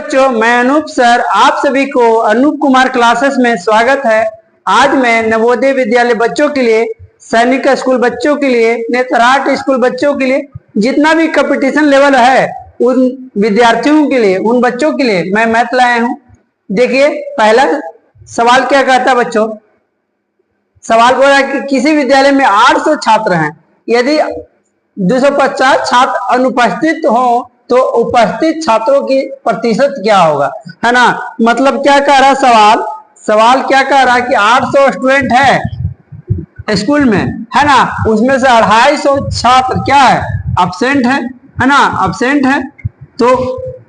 बच्चों, मैं अनूप सर आप सभी को अनूप कुमार क्लासेस में स्वागत है। आज मैं नवोदय विद्यालय बच्चों के लिए, सैनिक स्कूल बच्चों के लिए, नेतरहाट स्कूल बच्चों के लिए, जितना भी कंपटीशन लेवल है उन विद्यार्थियों के लिए, उन बच्चों के लिए मैं मैथ लाया हूं। देखिए पहला सवाल क्या कहता है बच्चों। सवाल बोला कि किसी विद्यालय में 800 छात्र हैं, यदि 250 छात्र अनुपस्थित हो तो उपस्थित छात्रों की प्रतिशत क्या होगा, है ना। मतलब क्या कह रहा सवाल क्या कह रहा है कि 800 स्टूडेंट है स्कूल में, है ना, उसमें से 250 छात्र क्या है, अब्सेंट है ना, अब्सेंट है। तो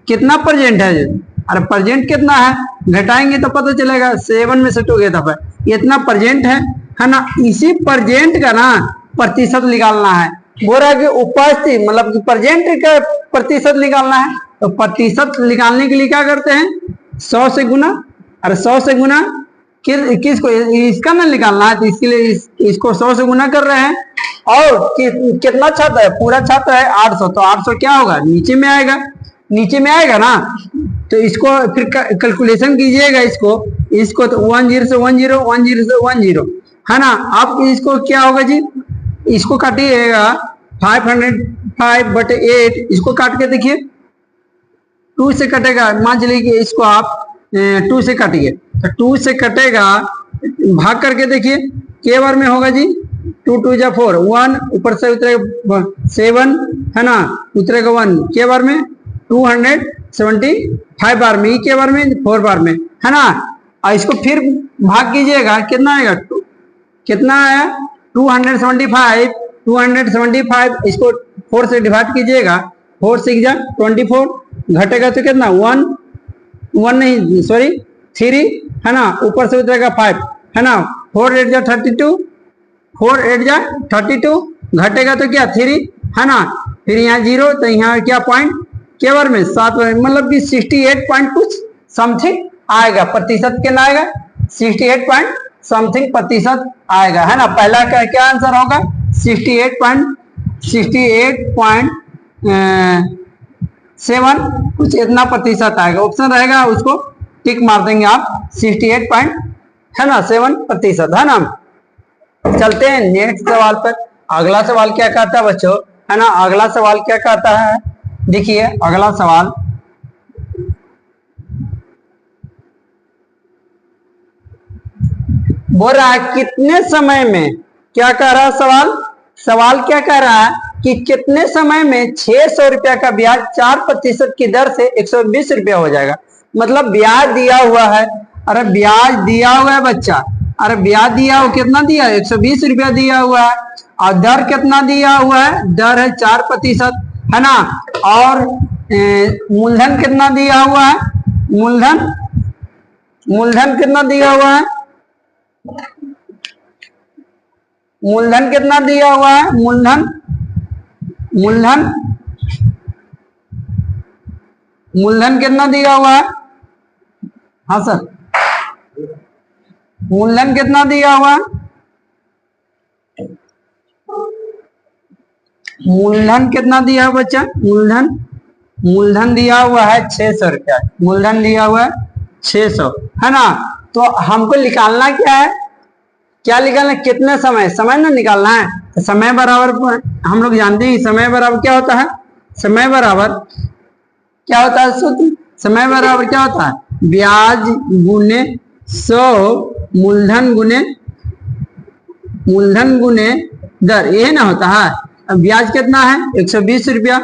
कितना परसेंट है, अरे परसेंट कितना है, घटाएंगे तो पता चलेगा, 7 में से 2 गया था, इतना परसेंट है ना। इसी परसेंट का ना प्रतिशत निकालना है। बोल रहा है कि उपस्थित मतलब कि परसेंट का प्रतिशत निकालना है, तो प्रतिशत निकालने के लिए क्या करते हैं, 100 से गुना। अरे 100 से गुना किसको, इसका ना निकालना है, तो इसके लिए इसको 100 से गुना कर रहे हैं। और कितना छात्र है, पूरा छात्र है 800, तो 800 क्या होगा, नीचे में आएगा ना। तो इसको फिर कैलकुलेशन कीजिएगा, इसको तो 10 से 10 10 से 10 है ना। आप इसको क्या होगा जी, इसको काटिएगा 505/8, इसको काट के देखिए 2 से कटेगा, मान चलिए इसको आप 2 से काटिए, तो 2 से कटेगा, भाग करके देखिए के बार में होगा जी, 2 2 जा 4, 1 ऊपर से उतरेगा 7 है ना, उतरेगा 1 के बार में, 275 बार में, के बार में 4 बार में, है ना। और इसको फिर भाग कीजिएगा, कितना आएगा, कितना आया 275, इसको 4 से डिवाइड कीजिएगा, 4 6 जा 24, घटेगा तो कितना 1 नहीं सॉरी 3 है ना, ऊपर से उतरेगा 5 है ना, 4 8 जा 32, 4 8 जा 32, घटेगा तो क्या 3 है ना, फिर यहाँ 0, तो यहाँ क्या पॉइंट के बार में 7 बार, मतलब कि 68 पॉइंट कुछ समथिंग आएगा, प्रतिशत कितना आएगा, 68 पॉइंट समथिंग प्रतिशत आएगा, है ना। पहला का क्या आंसर होगा, 68.7 कुछ इतना प्रतिशत आएगा, ऑप्शन रहेगा, उसको टिक मार देंगे आप, 68 पॉइंट है ना 7% है ना। चलते हैं नेक्स्ट सवाल पर। अगला सवाल क्या कहता है बच्चों, है ना, अगला सवाल क्या कहता है, देखिए अगला सवाल, बोल रहा है कितने समय में, क्या कह रहा है सवाल क्या कह रहा है कि कितने समय में 600 रुपया का ब्याज 4% की दर से 120 रुपया हो जाएगा। मतलब ब्याज दिया हुआ है, अरे ब्याज दिया हुआ है बच्चा, अरे ब्याज दिया हुआ, कितना दिया है, 120 रुपया दिया हुआ है, और दर कितना दिया हुआ है, दर है 4% है ना। और मूलधन कितना दिया हुआ है, मूलधन कितना दिया हुआ है, मूलधन कितना दिया हुआ है, मूलधन कितना दिया हुआ है, हाँ सर, मूलधन कितना दिया हुआ है, मूलधन कितना दिया हुआ बच्चा, मूलधन दिया हुआ है 600 रुपया, मूलधन दिया हुआ है 600 है ना। तो हमको निकालना क्या है, क्या निकालना, कितने समय ना निकालना है। तो समय बराबर हम लोग जानते हैं, समय बराबर क्या होता है, समय बराबर क्या होता है सूत्र, समय बराबर क्या होता है, ब्याज गुने 100 मूलधन गुने दर, ये ना होता है। अब ब्याज कितना है 120 रुपया,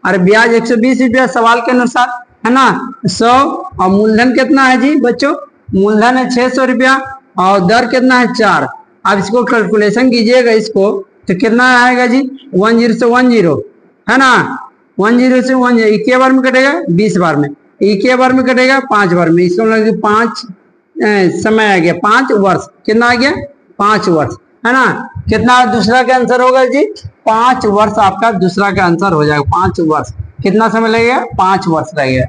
और ब्याज 120 रुपया सवाल के अनुसार है ना, 100, और मूलधन कितना है जी बच्चों, मूलधन है 600 रुपया, और दर कितना है 4। अब इसको कैलकुलेशन कीजिएगा, इसको तो कितना आएगा जी, 10 से 10 है ना, 10 से 10 के बार में कटेगा, 20 बार में, के बार में कटेगा 5 बार में, इसको लगे 5 समय आ गया, 5 वर्ष, कितना आ गया 5 वर्ष है ना। कितना दूसरा का आंसर होगा जी, 5 वर्ष आपका दूसरा का आंसर हो जाएगा, 5 वर्ष। कितना समय लगेगा, 5 वर्ष लगेगा।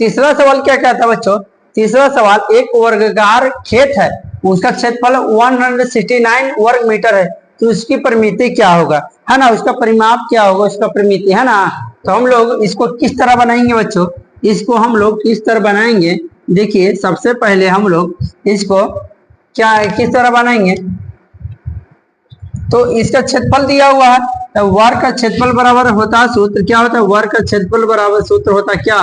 तीसरा सवाल क्या कहता है बच्चों, तीसरा सवाल, एक वर्गाकार खेत है, उसका क्षेत्रफल 169 वर्ग मीटर है, तो उसकी परिमिति क्या होगा, है ना, उसका परिमाप क्या होगा, उसका परिमिति है ना। तो हम लोग इसको किस तरह बनाएंगे बच्चों, इसको हम लोग किस तरह बनाएंगे, देखिए सबसे पहले हम लोग इसको क्या किस तरह बनाएंगे, तो इसका क्षेत्रफल दिया हुआ है, तो वर्ग का क्षेत्रफल बराबर होता है सूत्र क्या होता है, वर्ग का क्षेत्रफल बराबर सूत्र होता है क्या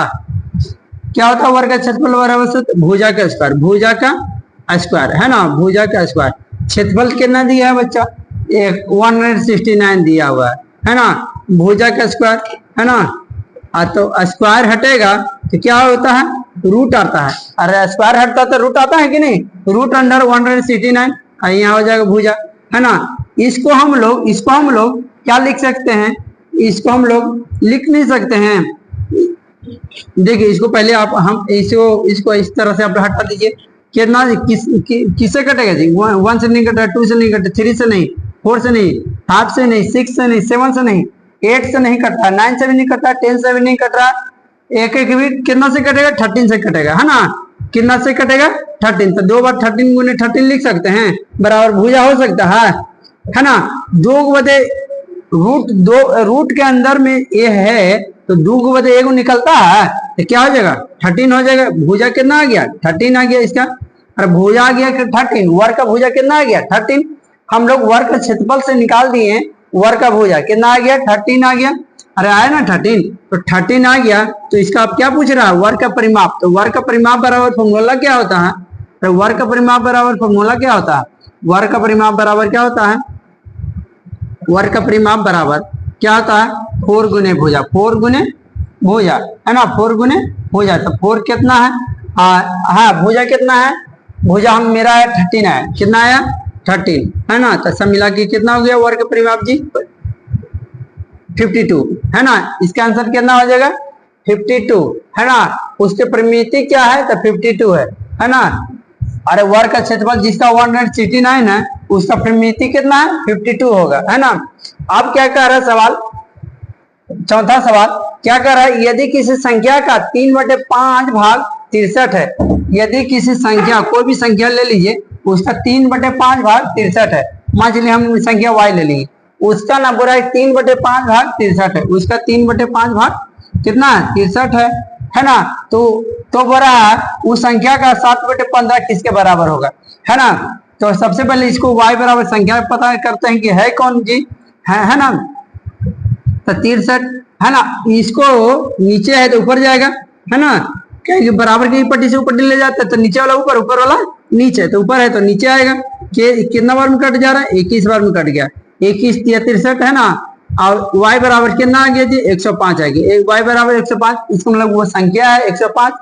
होता है, वर्ग का क्षेत्रफल बराबर सूत्र भुजा का स्क्वायर, भुजा का स्क्वायर है ना, भुजा का स्क्वायर। क्षेत्रफल कितना दिया है बच्चा, 169 दिया हुआ है ना, भुजा का स्क्वायर है ना, तो स्क्वायर हटेगा तो क्या होता है, रूट आता है, अरे स्क्वायर हटता तो रूट आता है कि नहीं, रूट अंडर 169 यहाँ हो जाएगा भुजा है ना। इसको हम लोग क्या लिख सकते हैं, इसको हम लोग लिख नहीं सकते हैं, देखिए इसको पहले हम इसको इस तरह से आप हटा दीजिए, कितना किससे कटेगा जी, 1 से नहीं कटेगा, 2 से नहीं कटेगा, 3 से नहीं, 4 से नहीं, 5 से नहीं, 6 से नहीं, 7 से नहीं, 8 से नहीं कट रहा, 9 से भी नहीं कट रहा, 10 से भी नहीं कट रहा, एक भी कितना से कटेगा, 13 से कटेगा है ना, कितना से कटेगा 13, तो 2 बार 13 गुने 13 लिख सकते हैं, बराबर भुजा हो सकता है ना। 2 रूट के अंदर में ये है तो 2 बदे 1 निकलता है तो क्या हो जाएगा 13 हो जाएगा, भुजा कितना आ गया 13 आ गया इसका, अरे भुजा आ गया 13, वर्ग का भुजा कितना आ गया 13, हम लोग वर्ग का क्षेत्रफल से निकाल दिए, वर्ग का भुजा कितना आ गया 13 आ गया, अरे आया ना 13, तो 13 आ गया, तो इसका आप क्या पूछ रहा है, वर्ग का परिमाप, तो वर्ग का परिमाप बराबर फॉर्मूला क्या होता है, तो वर्ग का परिमाप बराबर फॉर्मूला क्या होता है, वर्ग का परिमाप बराबर क्या होता है, वर्ग का परिमाप बराबर क्या होता है, 4 गुने भुजा, 4 गुने भुजा है ना, 4 गुने भुजा, तो 4 कितना है, हाँ भुजा कितना है, भुजा हम मेरा है 13 है, कितना आया 13 है ना, तो सब मिला के कितना हो गया वर्ग परिमाप जी 52 है ना, इसका आंसर कितना हो जाएगा 52 है ना, उसके परिमिति क्या है तो 52 है ना, अरे वर्ग का क्षेत्रफल जिसका 169 है उसका परिमिति कितना है 52 होगा है ना। अब क्या कह रहा है सवाल, चौथा सवाल क्या कर रहा है, यदि किसी संख्या का 3/5 भाग 63 है, यदि किसी संख्या कोई भी संख्या ले लीजिए उसका 3/5 भाग 63 है, मान चलिए हम संख्या y ले लेंगे, उसका ना बोला 3/5 भाग 63 है, उसका 3/5 भाग कितना है 63 है ना, तो बोला उस संख्या का 7/15 किसके बराबर होगा है ना। तो सबसे पहले इसको y बराबर संख्या पता करते हैं कि है कौन जी, है ना, तो 63 है ना, इसको नीचे है तो ऊपर जाएगा है ना, क्या बराबर की पट्टी से ऊपर ले जाता है तो नीचे वाला ऊपर, ऊपर वाला नीचे, तो ऊपर है तो नीचे आएगा, कितना बार में कट जा रहा है 21 बार में कट गया, 21 या 63 है ना, और y बराबर कितना आ गया जी 105 आ गया, y बराबर 105, इसका मतलब वो संख्या है 105।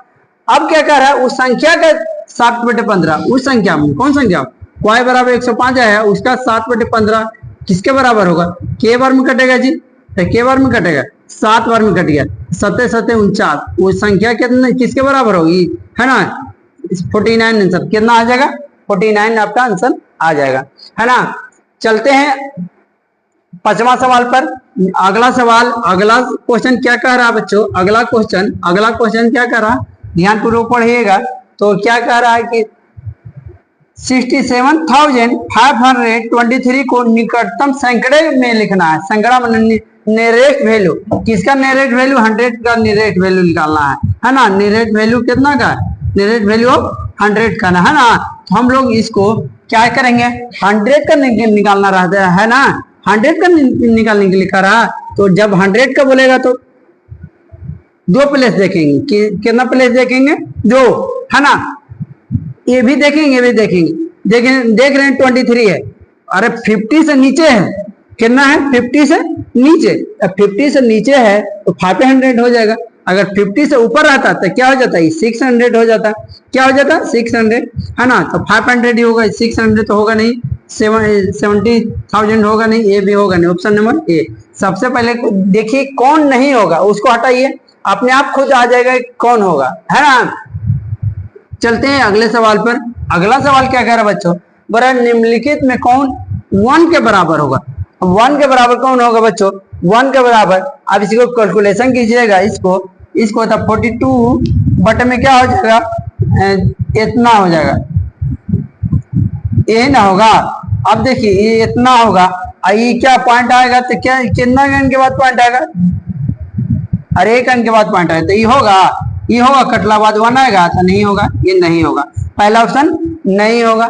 अब क्या कर रहा है उस संख्या का 7/15, उस संख्या में कौन संख्या y बराबर 105 आया, उसका 7/15 किसके बराबर होगा, के बार में कटेगा जी, तो के बार में कटेगा 7 बार में कट गया, 7 7 49, वो संख्या कितने किसके बराबर होगी है ना 49 आंसर कितना आ जाएगा 49 आपका आंसर आ जाएगा है ना। चलते हैं 5वां सवाल पर, अगला सवाल, अगला क्वेश्चन क्या कह रहा है बच्चों, अगला क्वेश्चन क्या कह रहा है, ध्यान पूर्वक पढ़िएगा, तो क्या कह रहा है कि 67,523 को निकटतम सैकड़े में लिखना है, सैकड़ा में नियरेस्ट वैल्यू, किसका नियरेस्ट वैल्यू 100 का नियरेस्ट वैल्यू निकालना है ना, नियरेस्ट वैल्यू कितना का, नियरेस्ट वैल्यू ऑफ 100 का है ना, तो हम लोग इसको क्या करेंगे 100 का निकालना रहता है ना, 100 का निकालने के लिए लिखा रहा, तो जब 100 का बोलेगा तो 2 प्लेस देखेंगे, कितना प्लेस देखेंगे 2 है ना, ये भी देखेंगे ये भी देखेंगे, देख रहे हैं 23 है, अरे 50 से नीचे है, कितना है 50 से नीचे, 50 से नीचे है तो 500 हो जाएगा, अगर 50 से ऊपर रहता तो क्या हो जाता है 600 हो जाता, क्या हो जाता 600 है ना, तो 500 ही होगा, 600 तो होगा नहीं, 70,000 होगा नहीं, ये भी होगा नहीं, ऑप्शन नंबर ए। सबसे पहले देखिए कौन नहीं होगा उसको हटाइए, अपने आप खुद आ जाएगा कौन होगा है ना। चलते हैं अगले सवाल पर, अगला सवाल क्या कह रहा है बच्चों, बड़ा निम्नलिखित में कौन 1 के बराबर होगा, 1 के बराबर कौन होगा बच्चों, 1 के बराबर, अब इसको कैलकुलेशन कीजिएगा, इसको तो 42 बटे में क्या हो जाएगा इतना हो जाएगा, यही ना होगा, अब देखिए ये इतना होगा, ये क्या पॉइंट आएगा तो क्या कितना के बाद पॉइंट आएगा और 1 अंक के बाद पॉइंट आए, तो ये होगा कटला बाद 1 आएगा, तो नहीं होगा, ये नहीं होगा, पहला ऑप्शन नहीं होगा।